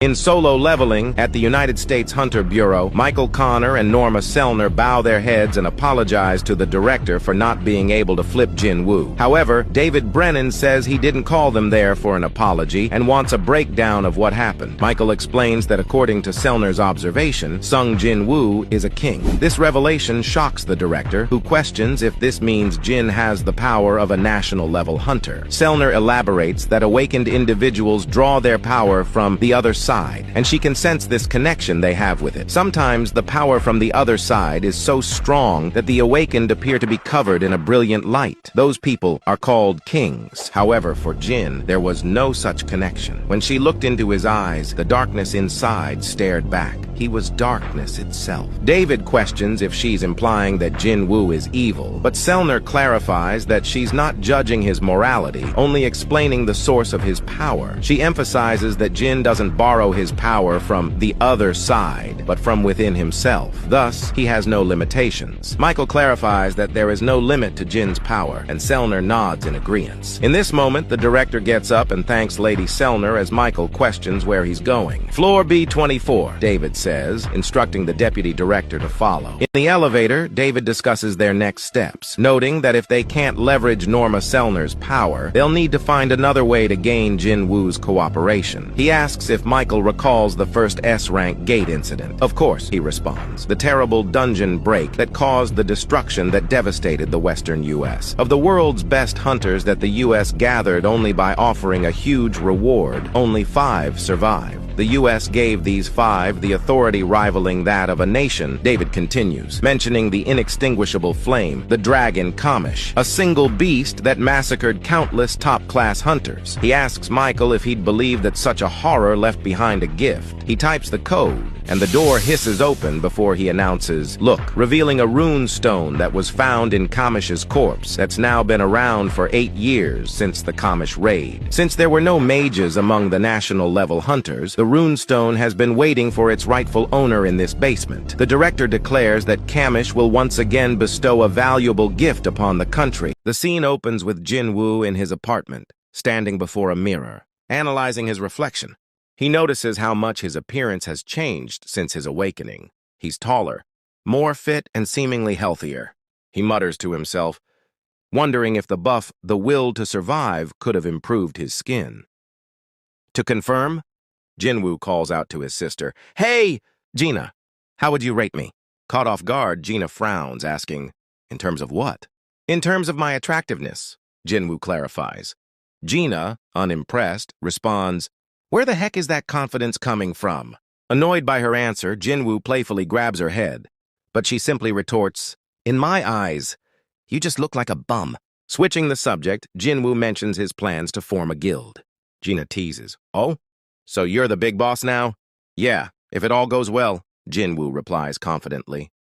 In solo leveling at the United States Hunter Bureau, Michael Connor and Norma Selner bow their heads and apologize to the director for not being able to flip Jin Woo. However, David Brennan says he didn't call them there for an apology and wants a breakdown of what happened. Michael explains that according to Selner's observation, Sung Jin Woo is a king. This revelation shocks the director, who questions if this means Jin has the power of a national-level hunter. Selner elaborates that awakened individuals draw their power from the other side, and she can sense this connection they have with it. Sometimes the power from the other side is so strong that the awakened appear to be covered in a brilliant light. Those people are called kings. However, for Jin, there was no such connection. When she looked into his eyes, the darkness inside stared back. He was darkness itself. David questions if she's implying that Jin Woo is evil, but Selner clarifies that she's not judging his morality, only explaining the source of his power. She emphasizes that Jin doesn't borrow his power from the other side, but from within himself. Thus, he has no limitations. Michael clarifies that there is no limit to Jin's power, and Selner nods in agreement. In this moment, the director gets up and thanks Lady Selner as Michael questions where he's going. Floor B24, David says, instructing the deputy director to follow. In the elevator, David discusses their next steps, noting that if they can't leverage Norma Selner's power, they'll need to find another way to gain Jin Woo's cooperation. He asks if Michael recalls the first S-rank gate incident. Of course, he responds. The terrible dungeon break that caused the destruction that devastated the western U.S. Of the world's best hunters that the U.S. gathered only by offering a huge reward, only 5 survived. The U.S. gave these 5 the authority rivaling that of a nation. David continues, mentioning the inextinguishable flame, the dragon Kamish, a single beast that massacred countless top-class hunters. He asks Michael if he'd believe that such a horror left behind a gift. He types the code, and the door hisses open before he announces, "Look," revealing a rune stone that was found in Kamish's corpse that's now been around for 8 years since the Kamish raid. Since there were no mages among the national-level hunters, the rune stone has been waiting for its rightful owner in this basement. The director declares that Kamish will once again bestow a valuable gift upon the country. The scene opens with Jin Woo in his apartment, standing before a mirror, analyzing his reflection. He notices how much his appearance has changed since his awakening. He's taller, more fit, and seemingly healthier. He mutters to himself, wondering if the buff, the will to survive, could have improved his skin. To confirm, Jin Woo calls out to his sister, "Hey, Gina, how would you rate me?" Caught off guard, Gina frowns, asking, "In terms of what?" "In terms of my attractiveness," Jin Woo clarifies. Gina, unimpressed, responds, "Where the heck is that confidence coming from?" Annoyed by her answer, Jin Woo playfully grabs her head, but she simply retorts, "In my eyes, you just look like a bum." Switching the subject, Jin Woo mentions his plans to form a guild. Gina teases, "Oh? So you're the big boss now?" "Yeah, if it all goes well," Jin Woo replies confidently.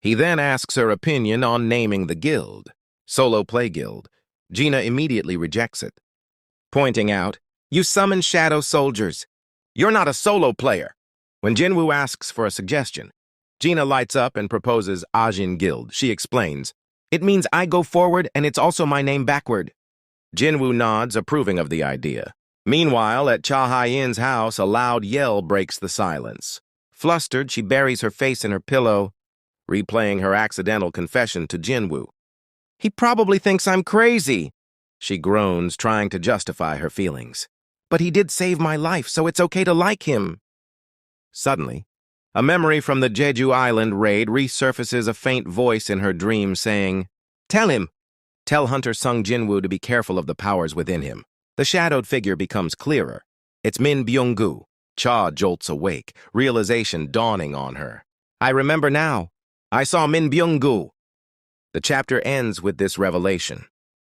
He then asks her opinion on naming the guild. Solo Play Guild. Gina immediately rejects it, pointing out, "You summon shadow soldiers. You're not a solo player." When Jin Woo asks for a suggestion, Gina lights up and proposes Ajin Guild. She explains, "It means I go forward and it's also my name backward." Jin Woo nods, approving of the idea. Meanwhile, at Cha Hai-in's house, a loud yell breaks the silence. Flustered, she buries her face in her pillow, replaying her accidental confession to Jin Woo. "He probably thinks I'm crazy," she groans, trying to justify her feelings. "But he did save my life, so it's okay to like him." Suddenly, a memory from the Jeju Island raid resurfaces, a faint voice in her dream saying, "Tell him. Tell Hunter Sung Jin Woo to be careful of the powers within him." The shadowed figure becomes clearer. It's Min Byung-gu. Cha jolts awake, realization dawning on her. "I remember now. I saw Min Byung-gu." The chapter ends with this revelation.